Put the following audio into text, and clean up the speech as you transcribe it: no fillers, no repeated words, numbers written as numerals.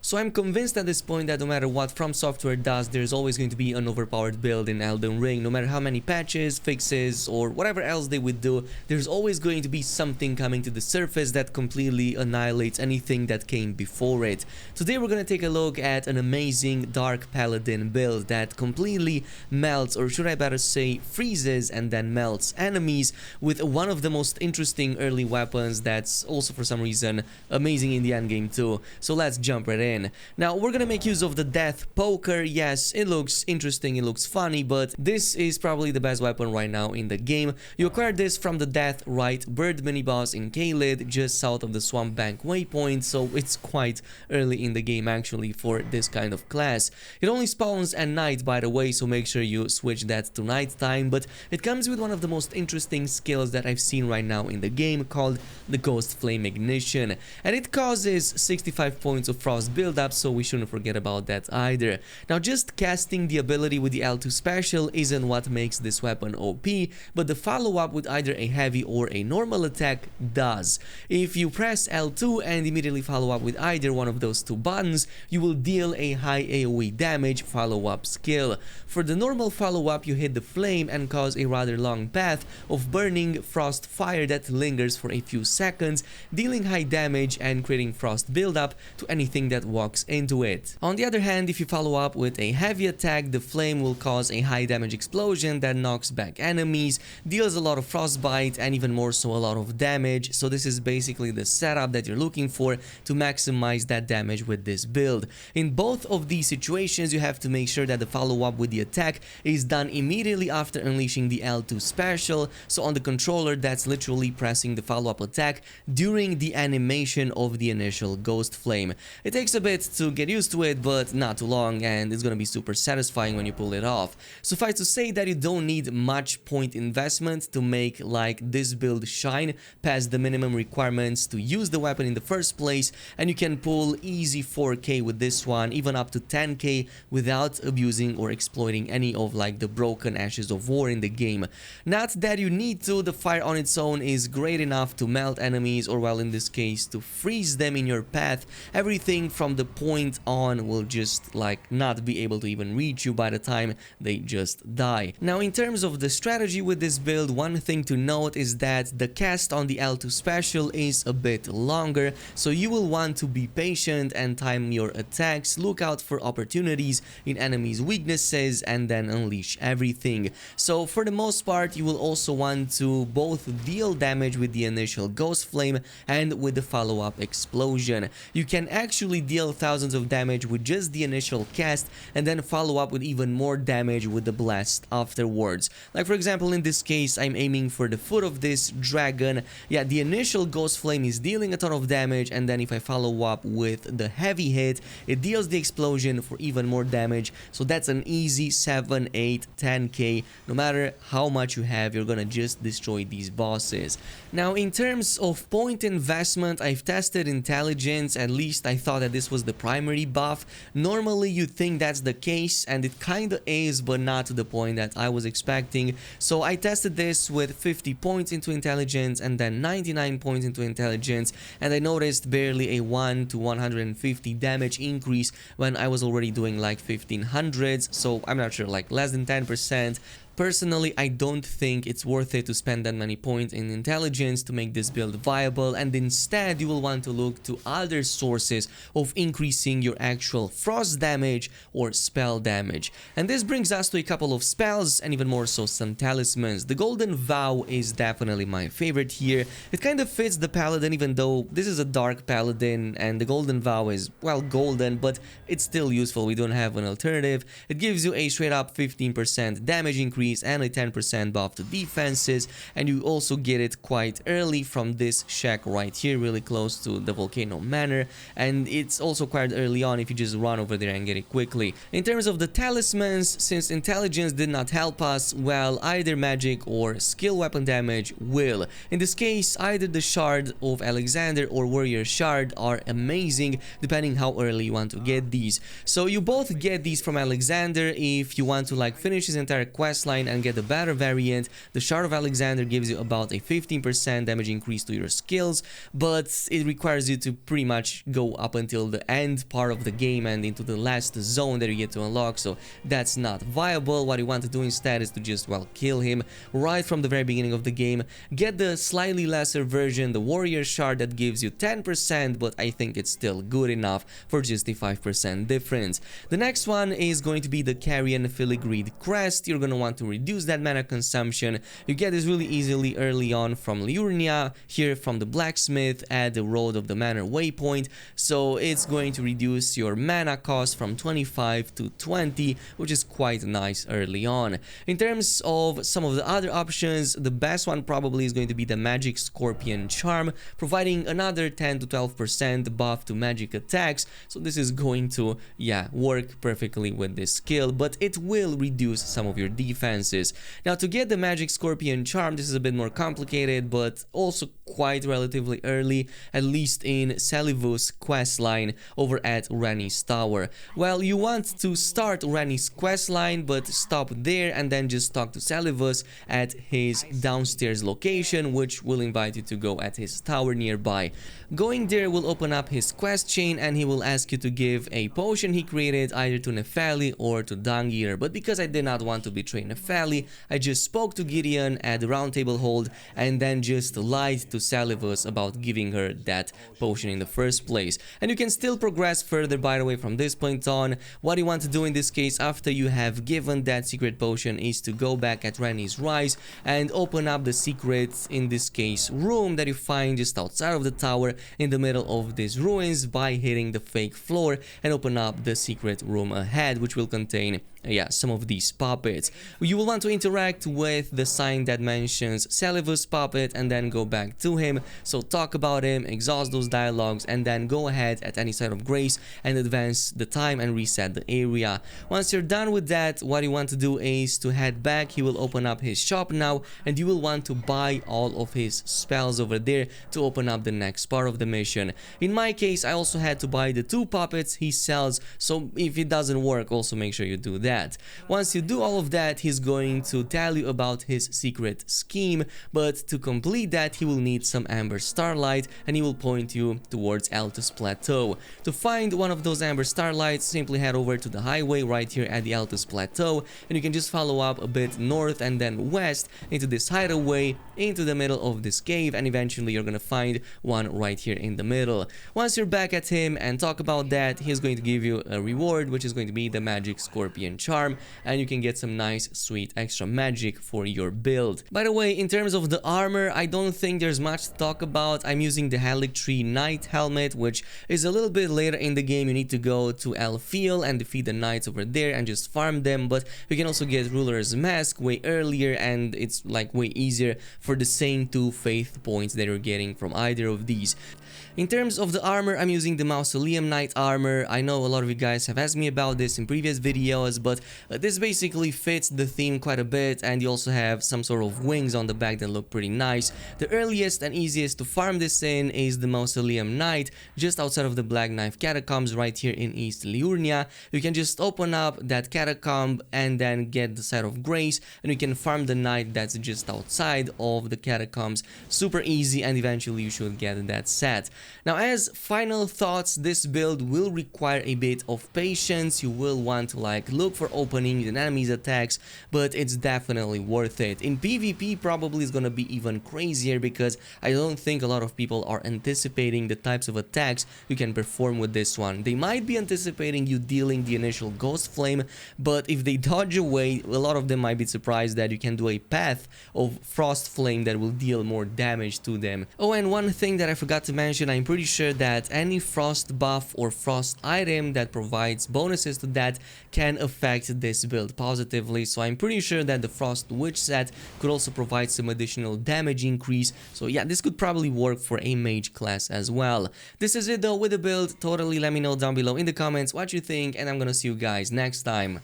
So I'm convinced at this point that no matter what From Software does, there's always going to be an overpowered build in Elden Ring. No matter how many patches, fixes, or whatever else they would do, there's always going to be something coming to the surface that completely annihilates anything that came before it. Today we're gonna take a look at an amazing Dark Paladin build that completely melts, or should I better say freezes and then melts enemies with one of the most interesting early weapons that's also for some reason amazing in the endgame too. So let's jump right in. Now we're gonna make use of the Death Poker. Yes, it looks interesting, it looks funny, but this is probably the best weapon right now in the game. You acquired this from the Death Right Bird mini-boss in Caelid, just south of the Swamp Bank waypoint, so it's quite early in the game actually for this kind of class. It only spawns at night, by the way, so make sure you switch that to nighttime, but it comes with one of the most interesting skills that I've seen right now in the game called the Ghost Flame Ignition, and it causes 65 points of frost build-up, so we shouldn't forget about that either. Now just casting the ability with the L2 special isn't what makes this weapon OP, but the follow-up with either a heavy or a normal attack does. If you press L2 and immediately follow up with either one of those two buttons, you will deal a high AoE damage follow-up skill. For the normal follow-up, you hit the flame and cause a rather long path of burning frost fire that lingers for a few seconds, dealing high damage and creating frost buildup to anything that walks into it. On the other hand, if you follow up with a heavy attack, the flame will cause a high damage explosion that knocks back enemies, deals a lot of frostbite, and even more so a lot of damage. So this is basically the setup that you're looking for to maximize that damage with this build. In both of these situations, you have to make sure that the follow-up with the attack is done immediately after unleashing the L2 special. So on the controller, that's literally pressing the follow-up attack during the animation of the initial Ghost Flame. It takes a bit to get used to it, but not too long, and it's gonna be super satisfying when you pull it off. Suffice to say that you don't need much point investment to make like this build shine past the minimum requirements to use the weapon in the first place, and you can pull easy 4k with this one, even up to 10k without abusing or exploiting any of like the broken Ashes of War in the game. Not that you need to, the fire on its own is great enough to melt enemies, or well in this case to freeze them in your path. Everything from the point on will just like not be able to even reach you by the time they just die. Now in terms of the strategy with this build, one thing to note is that the cast on the L2 special is a bit longer, so you will want to be patient and time your attacks, look out for opportunities in enemies' weaknesses, and then unleash everything. So for the most part, you will also want to both deal damage with the initial Ghost Flame and with the follow-up explosion. You can actually deal thousands of damage with just the initial cast and then follow up with even more damage with the blast afterwards. Like for example, in this case, I'm aiming for the foot of this dragon. Yeah, the initial Ghost Flame is dealing a ton of damage, and then if I follow up with the heavy hit, it deals the explosion for even more damage. So that's an easy 7, 8, 10k. No matter how much you have, you're gonna just destroy these bosses. Now in terms of point investment, I've tested intelligence. At least I thought that this was the primary buff. Normally you'd think that's the case, and it kinda is, but not to the point that I was expecting. So I tested this with 50 points into intelligence and then 99 points into intelligence, and I noticed barely a 1 to 150 damage increase when I was already doing like 1500s, so I'm not sure, like less than 10%. Personally, I don't think it's worth it to spend that many points in intelligence to make this build viable, and instead you will want to look to other sources of increasing your actual frost damage or spell damage. And this brings us to a couple of spells, and even more so some talismans. The Golden Vow is definitely my favorite here. It kind of fits the Paladin, even though this is a Dark Paladin and the Golden Vow is, well, golden, but it's still useful. We don't have an alternative. It gives you a straight up 15% damage increase and a 10% buff to defenses, and you also get it quite early from this shack right here, really close to the Volcano Manor, and it's also acquired early on if you just run over there and get it quickly. In terms of the talismans, since intelligence did not help us, well, either magic or skill weapon damage will. In this case, either the Shard of Alexander or Warrior Shard are amazing depending how early you want to get these. So you both get these from Alexander if you want to like finish his entire quest line line and get the better variant. The Shard of Alexander gives you about a 15% damage increase to your skills, but it requires you to pretty much go up until the end part of the game and into the last zone that you get to unlock, so that's not viable. What you want to do instead is to just, well, kill him right from the very beginning of the game. Get the slightly lesser version, the Warrior Shard, that gives you 10%, but I think it's still good enough for just a 5% difference. The next one is going to be the Carrion Filigree Crest. You're going to want to reduce that mana consumption. You get this really easily early on from Liurnia, here from the blacksmith at the Road of the Manor waypoint, so it's going to reduce your mana cost from 25 to 20, which is quite nice early on. In terms of some of the other options, the best one probably is going to be the Magic Scorpion Charm, providing another 10 to 12% buff to magic attacks, so this is going to, yeah, work perfectly with this skill, but it will reduce some of your defenses. Now, to get the Magic Scorpion Charm, this is a bit more complicated, but also quite relatively early, at least in Salivus questline over at Rennie's Tower. Well, you want to start Rennie's questline, but stop there and then just talk to Salivus at his downstairs location, which will invite you to go at his tower nearby. Going there will open up his quest chain and he will ask you to give a potion he created either to Nepheli or to Dung-Eater, but because I did not want to betray Nepheli, I just spoke to Gideon at the Roundtable Hold and then just lied to Salivus about giving her that potion in the first place. And you can still progress further, by the way, from this point on. What you want to do in this case after you have given that secret potion is to go back at Rennie's Rise and open up the secret, in this case, room that you find just outside of the tower in the middle of these ruins by hitting the fake floor and open up the secret room ahead, which will contain some of these puppets. You will want to interact with the sign that mentions Salivus puppet and then go back to him, so talk about him, exhaust those dialogues, and then go ahead at any site of grace and advance the time and reset the area. Once you're done with that, what you want to do is to head back. He will open up his shop now and you will want to buy all of his spells over there to open up the next part of the mission. In my case, I also had to buy the 2 puppets he sells, so if it doesn't work, also make sure you do that. Once you do all of that, he's going to tell you about his secret scheme, but to complete that he will need some Amber Starlight and he will point you towards Altus Plateau. To find one of those Amber Starlights, simply head over to the highway right here at the Altus Plateau and you can just follow up a bit north and then west into this hideaway, into the middle of this cave, and eventually you're gonna find one right here in the middle. Once you're back at him and talk about that, he's going to give you a reward, which is going to be the Magic Scorpion Charm, and you can get some nice sweet extra magic for your build. By the way, in terms of the armor, I don't think there's much to talk about. I'm using the Haligtree Knight helmet, which is a little bit later in the game. You need to go to Elfiel and defeat the knights over there and just farm them, but you can also get Ruler's Mask way earlier and it's like way easier for the same 2 faith points that you're getting from either of these. In terms of the armor, I'm using the Mausoleum Knight armor. I know a lot of you guys have asked me about this in previous videos, but this basically fits the theme quite a bit, and you also have some sort of wings on the back that look pretty nice. The earliest and easiest to farm this in is the Mausoleum Knight, just outside of the Black Knife Catacombs right here in East Liurnia. You can just open up that catacomb and then get the Site of Grace, and you can farm the knight that's just outside of the catacombs. Super easy, and eventually you should get that set. Now, as final thoughts, this build will require a bit of patience. You will want to look for openings and enemies attacks, but it's definitely worth it. In PvP, probably is gonna be even crazier because I don't think a lot of people are anticipating the types of attacks you can perform with this one. They might be anticipating you dealing the initial Ghost Flame, but if they dodge away, a lot of them might be surprised that you can do a path of Frost Flame that will deal more damage to them. Oh, and one thing that I forgot to mention, I'm pretty sure that any frost buff or frost item that provides bonuses to that can affect this build positively, so I'm pretty sure that the Frost Witch set could also provide some additional damage increase, so yeah, this could probably work for a mage class as well. This is it though with the build. Totally let me know down below in the comments what you think, and I'm gonna see you guys next time.